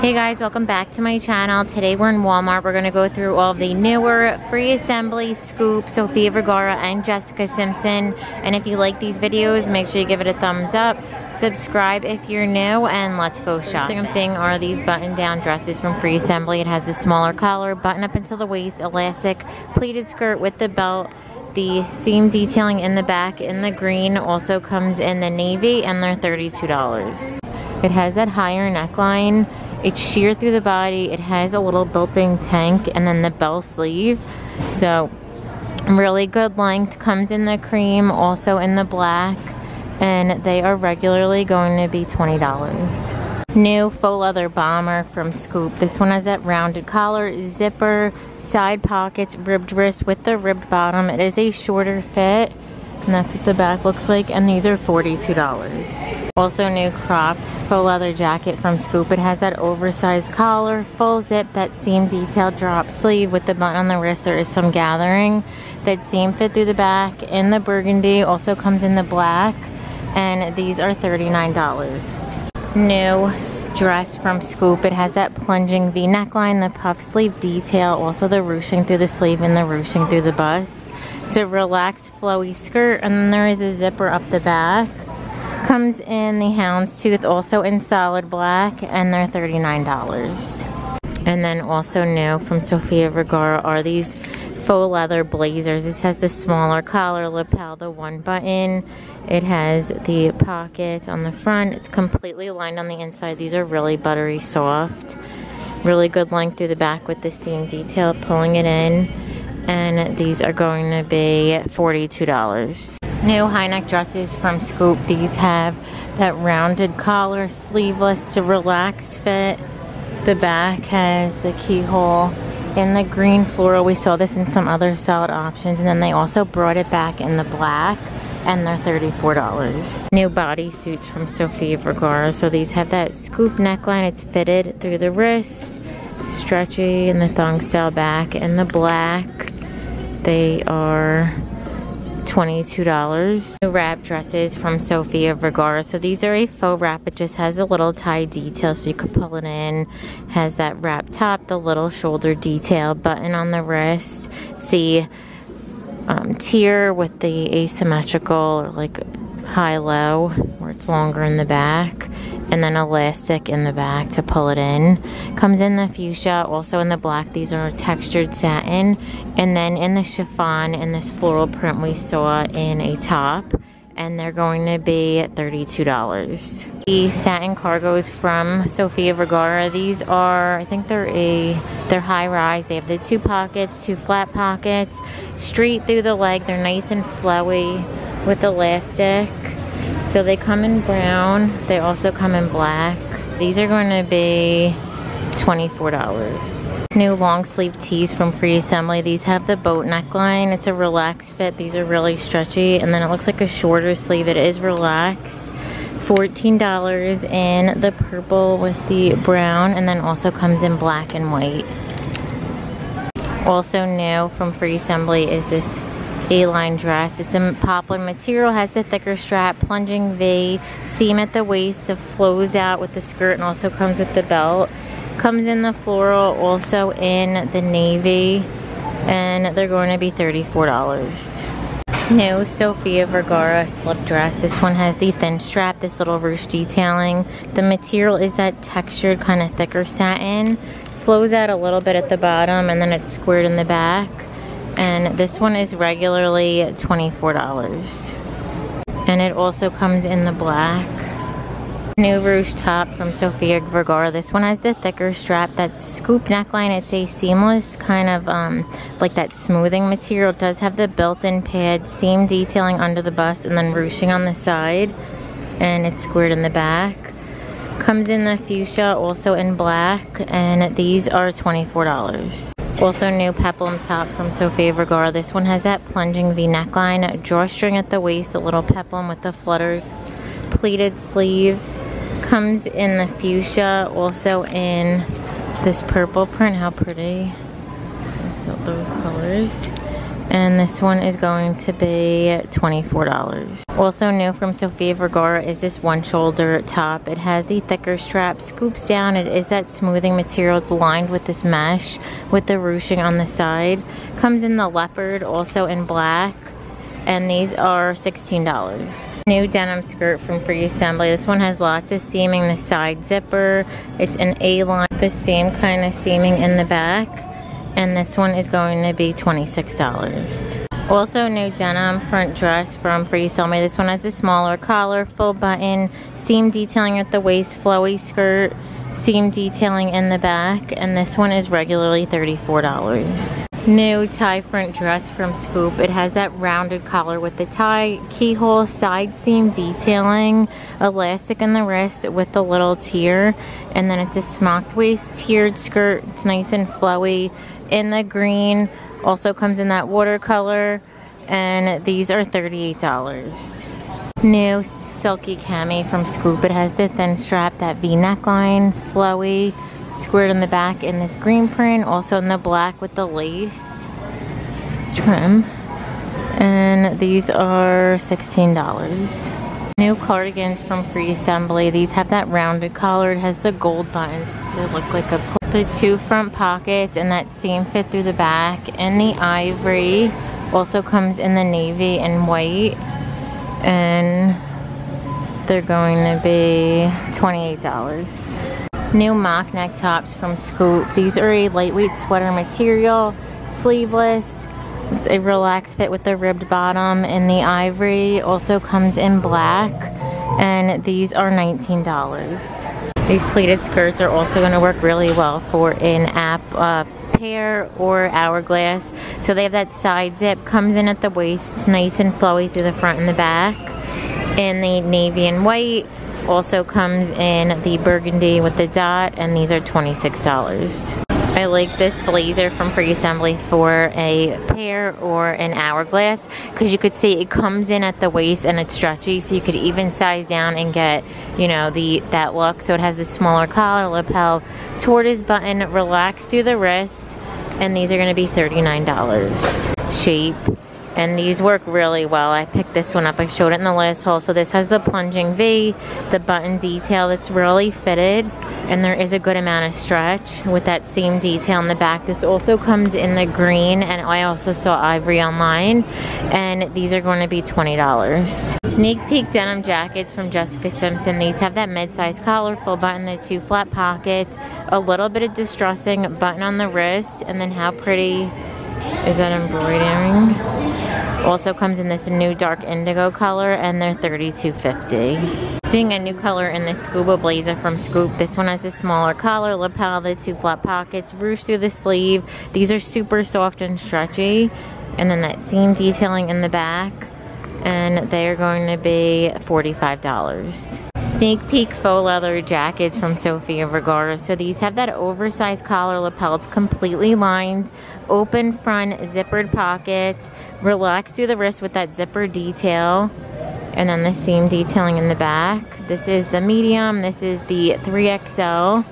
Hey guys, welcome back to my channel. Today we're in Walmart. We're going to go through all of the newer free assembly Scoop, Sofia Vergara, and Jessica Simpson. And if you like these videos, make sure you give it a thumbs up. Subscribe if you're new, and let's go shop. First thing I'm seeing are these button-down dresses from Free Assembly. It has the smaller collar, button up until the waist, elastic, pleated skirt with the belt. The seam detailing in the back in the green also comes in the navy, and they're $32. It has that higher neckline. It's sheer through the body. It has a little built-in tank and then the bell sleeve. So really good length. Comes in the cream, also in the black, and they are regularly going to be $20. New faux leather bomber from Scoop. This one has that rounded collar, zipper, side pockets, ribbed wrist with the ribbed bottom. It is a shorter fit, and that's what the back looks like, and these are $42. Also new cropped faux leather jacket from Scoop. It has that oversized collar, full zip, that seam detail drop sleeve with the button on the wrist. There is some gathering. That seam fit through the back in the burgundy, also comes in the black, and these are $39. New dress from Scoop. It has that plunging V neckline, the puff sleeve detail, also the ruching through the sleeve and the ruching through the bust. It's a relaxed flowy skirt, and then there is a zipper up the back. Comes in the houndstooth, also in solid black, and they're $39. And then also new from Sofia Vergara are these faux leather blazers. This has the smaller collar, lapel, the one button. It has the pocket on the front. It's completely lined on the inside. These are really buttery soft. Really good length through the back with the seam detail, pulling it in. And these are going to be $42. New high neck dresses from Scoop. These have that rounded collar, sleeveless to relaxed fit. The back has the keyhole in the green floral. We saw this in some other solid options, and then they also brought it back in the black, and they're $34. New bodysuits from Sofia Vergara. So these have that scoop neckline. It's fitted through the wrist, stretchy in the thong style back in the black. They are $22. New wrap dresses from Sofia Vergara. So these are a faux wrap. It just has a little tie detail so you could pull it in. Has that wrap top, the little shoulder detail, button on the wrist. See tier with the asymmetrical or like high-low where it's longer in the back, and then elastic in the back to pull it in. Comes in the fuchsia, also in the black. These are textured satin, and then in the chiffon in this floral print we saw in a top, and they're going to be $32. The satin cargos from Sofia Vergara. These are, I think they're high rise. They have the two pockets, two flat pockets, straight through the leg. They're nice and flowy with elastic. So they come in brown. They also come in black. These are going to be $24. New long sleeve tees from Free Assembly. These have the boat neckline. It's a relaxed fit. These are really stretchy, and then it looks like a shorter sleeve. It is relaxed. $14 in the purple with the brown, and then also comes in black and white. Also new from Free Assembly is this A-line dress. It's a poplar material, has the thicker strap, plunging V, seam at the waist, so flows out with the skirt, and also comes with the belt. Comes in the floral, also in the navy, and they're going to be $34. New Sofia Vergara slip dress. This one has the thin strap, this little ruche detailing. The material is that textured kind of thicker satin. Flows out a little bit at the bottom, and then it's squared in the back. And this one is regularly $24. And it also comes in the black. New ruche top from Sofia Vergara. This one has the thicker strap, that scoop neckline. It's a seamless kind of like that smoothing material. It does have the built-in pad, seam detailing under the bust, and then ruching on the side. And it's squared in the back. Comes in the fuchsia, also in black, and these are $24. Also new peplum top from Sofia Vergara. This one has that plunging V neckline, drawstring at the waist, a little peplum with the flutter pleated sleeve. Comes in the fuchsia, also in this purple print. How pretty. So those colors. And this one is going to be $24. Also new from Sofia Vergara is this one shoulder top. It has the thicker strap, scoops down. It is that smoothing material. It's lined with this mesh with the ruching on the side. Comes in the leopard, also in black. And these are $16. New denim skirt from Free Assembly. This one has lots of seaming, the side zipper. It's an A-line, the same kind of seaming in the back. And this one is going to be $26. Also new denim front dress from Free Assembly. This one has the smaller collar, full button, seam detailing at the waist, flowy skirt, seam detailing in the back. And this one is regularly $34. New tie front dress from Scoop. It has that rounded collar with the tie, keyhole, side seam detailing, elastic in the wrist with the little tier, and then it's a smocked waist tiered skirt. It's nice and flowy in the green. Also comes in that watercolor, and these are $38. New silky cami from Scoop. It has the thin strap, that V neckline, flowy, squared in the back in this green print, also in the black with the lace trim, and these are $16. New cardigans from Free Assembly. These have that rounded collar. It has the gold buttons. They look like the two front pockets and that same fit through the back, and the ivory also comes in the navy and white, and they're going to be $28. New mock neck tops from Scoop. These are a lightweight sweater material, sleeveless. It's a relaxed fit with the ribbed bottom, and the ivory also comes in black, and these are $19. These pleated skirts are also going to work really well for an pair or hourglass. So they have that side zip, comes in at the waist. It's nice and flowy through the front and the back. In the navy and white. Also comes in the burgundy with the dot, and these are $26. I like this blazer from Free Assembly for a pair or an hourglass, because you could see it comes in at the waist and it's stretchy, so you could even size down and get, you know, that look. So it has a smaller collar, lapel, tortoise button, relaxed through the wrist, and these are going to be $39. Shape. And these work really well. I picked this one up. I showed it in the last haul. So this has the plunging V, the button detail that's really fitted, and there is a good amount of stretch with that same detail in the back. This also comes in the green, and I also saw ivory online, and these are going to be $20. Sneak peek denim jackets from Jessica Simpson. These have that mid-size collar, full button, the two flat pockets, a little bit of distressing button on the wrist, and then how pretty is that embroidering? Also comes in this new dark indigo color, and they're $32.50. Seeing a new color in this scuba blazer from Scoop. This one has a smaller collar, lapel, the two flat pockets, ruched through the sleeve. These are super soft and stretchy, and then that seam detailing in the back, and they are going to be $45. Sneak peek faux leather jackets from Sofia Vergara. So these have that oversized collar, lapel. It's completely lined, open front, zippered pockets, relaxed through the wrist with that zipper detail, and then the seam detailing in the back. This is the medium, this is the 3XL,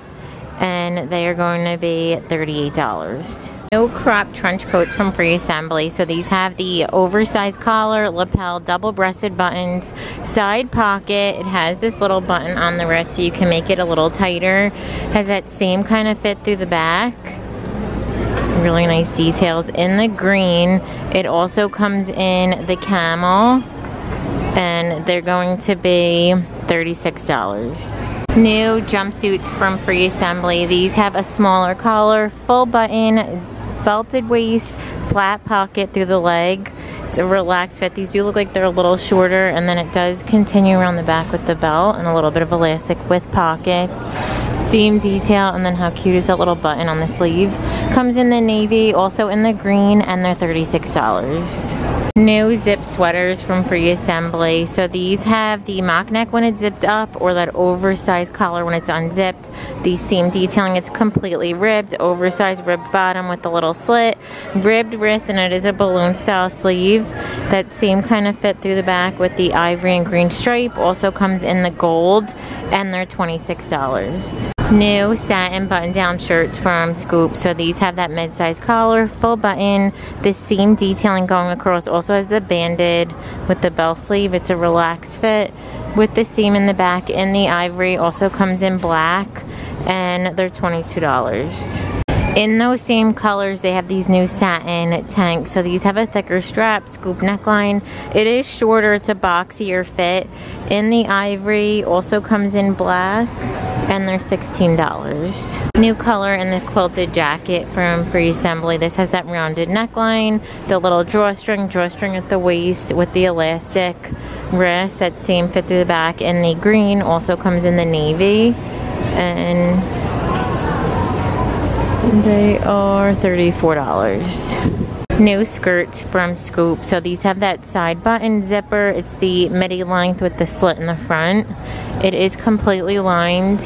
and they are going to be $38. No crop trench coats from Free Assembly. So these have the oversized collar, lapel, double-breasted buttons, side pocket. It has this little button on the wrist so you can make it a little tighter. Has that same kind of fit through the back. Really nice details in the green. It also comes in the camel, and they're going to be $36. New jumpsuits from Free Assembly. These have a smaller collar, full button, belted waist, flat pocket through the leg. It's a relaxed fit. These do look like they're a little shorter, and then it does continue around the back with the belt and a little bit of elastic with pockets. Seam detail, and then how cute is that little button on the sleeve. Comes in the navy, also in the green, and they're $36. New zip sweaters from Free Assembly. So these have the mock neck when it's zipped up, or that oversized collar when it's unzipped. The seam detailing, it's completely ribbed, oversized ribbed bottom with a little slit, ribbed wrist, and it is a balloon style sleeve. That same kind of fit through the back with the ivory and green stripe. Also comes in the gold, and they're $26. New satin button-down shirts from Scoop. So these have that mid-size collar, full button, the seam detailing going across. Also has the banded with the bell sleeve. It's a relaxed fit with the seam in the back. In the ivory, also comes in black, and they're $22. In those same colors, they have these new satin tanks. So these have a thicker strap, scoop neckline. It is shorter, it's a boxier fit. In the ivory, also comes in black, and they're $16. New color in the quilted jacket from Free Assembly. This has that rounded neckline, the little drawstring at the waist with the elastic wrist. That same fit through the back. In the green, also comes in the navy, and they are $34. New skirts from Scoop. So these have that side button zipper. It's the midi length with the slit in the front. It is completely lined,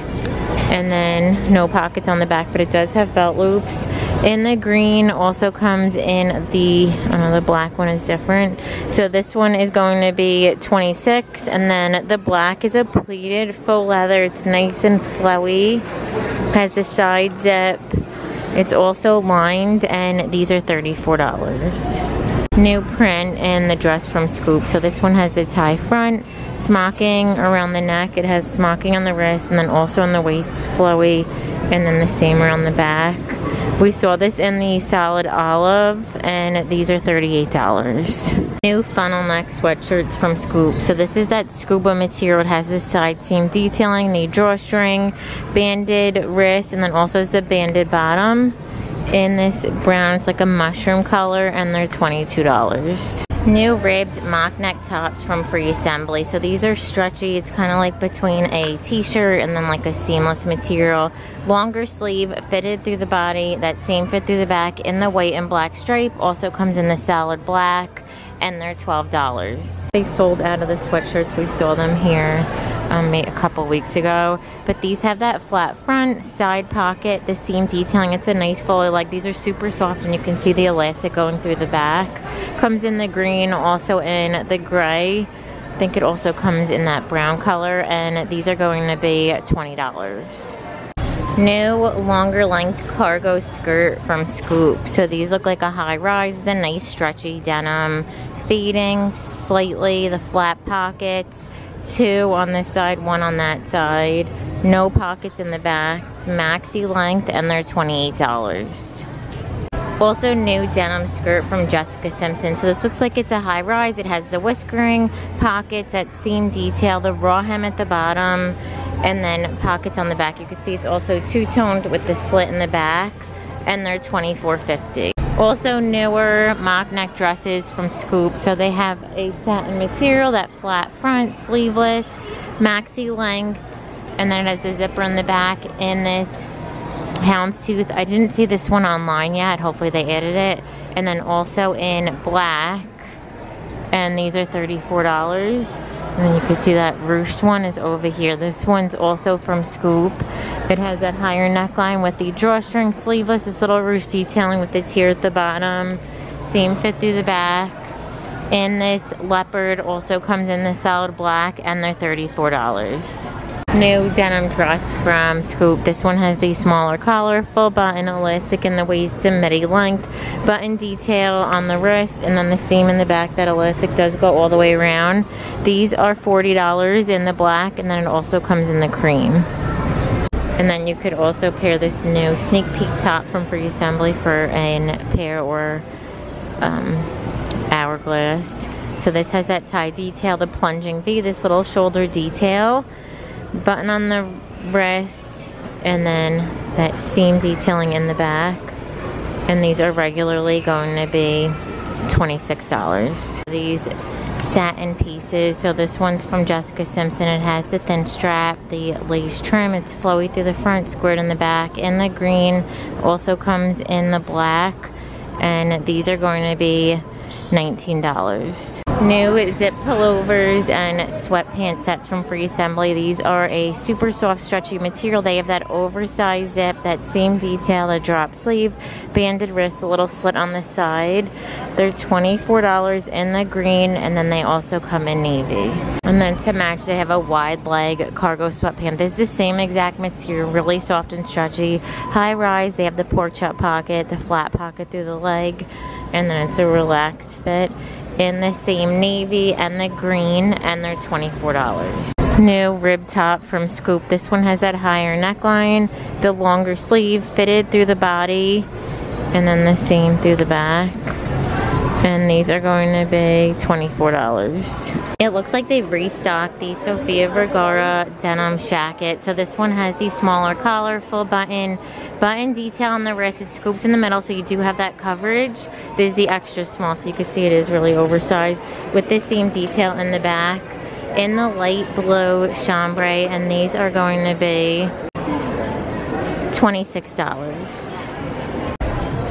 and then no pockets on the back, but it does have belt loops. In the green, also comes in the, the black one is different. So this one is going to be $26, and then the black is a pleated faux leather. It's nice and flowy. Has the side zip. It's also lined, and these are $34. New print in the dress from Scoop. So this one has the tie front, smocking around the neck. It has smocking on the wrist, and then also on the waist, flowy, and then the same around the back. We saw this in the solid olive, and these are $38. New funnel neck sweatshirts from Scoop. So this is that scuba material. It has the side seam detailing, the drawstring, banded wrist, and then also has the banded bottom. In this brown, it's like a mushroom color, and they're $22. New ribbed mock neck tops from Free Assembly. So these are stretchy. It's kind of like between a t-shirt and then like a seamless material. Longer sleeve, fitted through the body. That same fit through the back in the white and black stripe. Also comes in the solid black, and they're $12. They sold out of the sweatshirts. We saw them here a couple weeks ago, but these have that flat front, side pocket, the seam detailing. It's a nice full leg. These are super soft, and you can see the elastic going through the back. Comes in the green, also in the gray. I think it also comes in that brown color, and these are going to be $20. New longer length cargo skirt from Scoop. So these look like a high rise, the nice stretchy denim, fading slightly, the flat pockets, 2 on this side, 1 on that side, no pockets in the back. It's maxi length, and they're $28. Also new denim skirt from Jessica Simpson. So this looks like it's a high rise. It has the whiskering, pockets, that seam detail, the raw hem at the bottom, and then pockets on the back. You can see it's also two-toned with the slit in the back, and they're $24.50. Also newer mock neck dresses from Scoop. So they have a satin material, that flat front, sleeveless, maxi length, and then it has a zipper in the back in this houndstooth. I didn't see this one online yet. Hopefully they added it. And then also in black, and these are $34. And then you can see that ruched one is over here. This one's also from Scoop. It has that higher neckline with the drawstring, sleeveless, this little ruched detailing with the tier at the bottom. Same fit through the back. And this leopard also comes in the solid black, and they're $34. New denim dress from Scoop. This one has the smaller collar, full button, elastic in the waist to midi length, button detail on the wrist, and then the seam in the back. That elastic does go all the way around. These are $40 in the black, and then it also comes in the cream. And then you could also pair this new sneak peek top from Free Assembly for a pair or hourglass. So this has that tie detail, the plunging V, this little shoulder detail, button on the wrist, and then that seam detailing in the back. And these are regularly going to be $26. These satin pieces. So this one's from Jessica Simpson. It has the thin strap, the lace trim. It's flowy through the front, squared in the back. In the green, also comes in the black. And these are going to be $19. New zip pullovers and sweatpant sets from Free Assembly. These are a super soft, stretchy material. They have that oversized zip, that same detail, a drop sleeve, banded wrist, a little slit on the side. They're $24 in the green, and then they also come in navy. And then to match, they have a wide leg cargo sweatpant. This is the same exact material, really soft and stretchy. High rise, they have the pork chop pocket, the flat pocket through the leg, and then it's a relaxed fit in the same navy and the green, and they're $24. New rib top from Scoop. This one has that higher neckline, the longer sleeve fitted through the body, and then the same through the back. And these are going to be $24. It looks like they've restocked the Sofia Vergara denim jacket. So this one has the smaller collar, full button detail on the wrist. It scoops in the middle, so you do have that coverage. This is the extra small, so you can see it is really oversized, with the same detail in the back, in the light blue chambray, and these are going to be $26.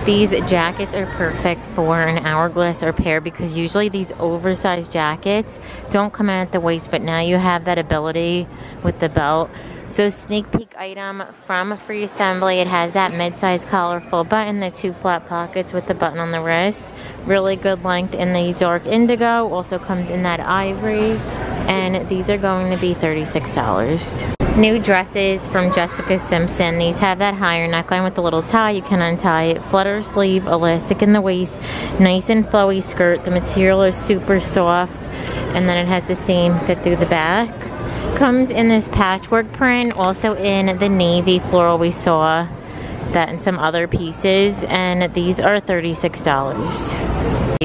These jackets are perfect for an hourglass or pair, because usually these oversized jackets don't come in at the waist, but now you have that ability with the belt. So sneak peek item from Free Assembly. It has that mid-size collar, full button, the 2 flat pockets with the button on the wrist. Really good length in the dark indigo. Also comes in that ivory. And these are going to be $36. New dresses from Jessica Simpson. These have that higher neckline with the little tie. You can untie it. Flutter sleeve, elastic in the waist. Nice and flowy skirt. The material is super soft. And then it has the same fit through the back. Comes in this patchwork print. Also in the navy floral. We saw that in some other pieces. And these are $36.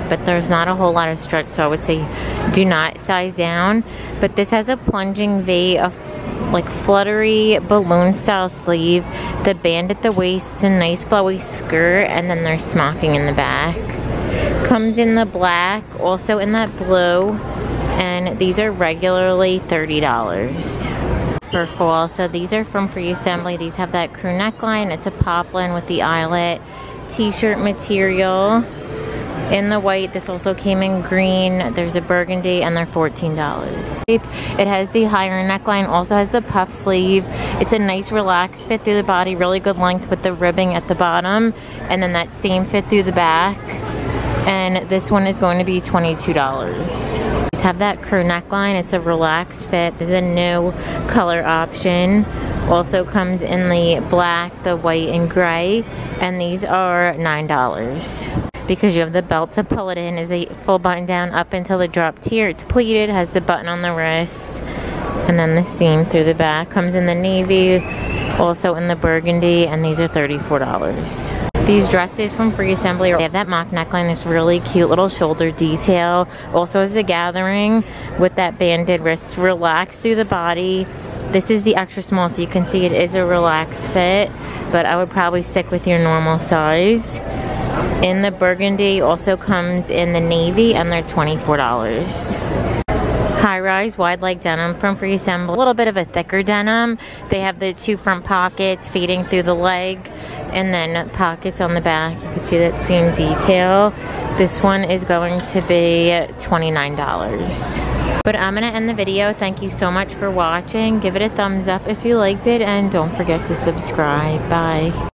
But there's not a whole lot of stretch, so I would say do not size down. But this has a plunging V, a like fluttery balloon style sleeve, the band at the waist, it's a nice flowy skirt, and then there's smocking in the back. Comes in the black, also in that blue, and these are regularly $30 for fall. So these are from Free Assembly. These have that crew neckline. It's a poplin with the eyelet t-shirt material. In the white, this also came in green. There's a burgundy, and they're $14. It has the higher neckline, also has the puff sleeve. It's a nice relaxed fit through the body, really good length with the ribbing at the bottom, and then that same fit through the back. And this one is going to be $22. These have that crew neckline. It's a relaxed fit. This is a new color option. Also comes in the black, the white, and gray, and these are $9. Because you have the belt to pull it in. Is a full button down up until the drop tier. It's pleated, has the button on the wrist, and then the seam through the back. Comes in the navy, also in the burgundy, and these are $34. These dresses from Free Assembly, they have that mock neckline, this really cute little shoulder detail. Also has the gathering with that banded wrist, relaxed through the body. This is the extra small, so you can see it is a relaxed fit, but I would probably stick with your normal size. In the burgundy, also comes in the navy, and they're $24. High rise wide leg denim from Free Assembly. A little bit of a thicker denim. They have the 2 front pockets feeding through the leg, and then pockets on the back. You can see that same detail. This one is going to be $29. But I'm gonna end the video. Thank you so much for watching. Give it a thumbs up if you liked it, and don't forget to subscribe. Bye.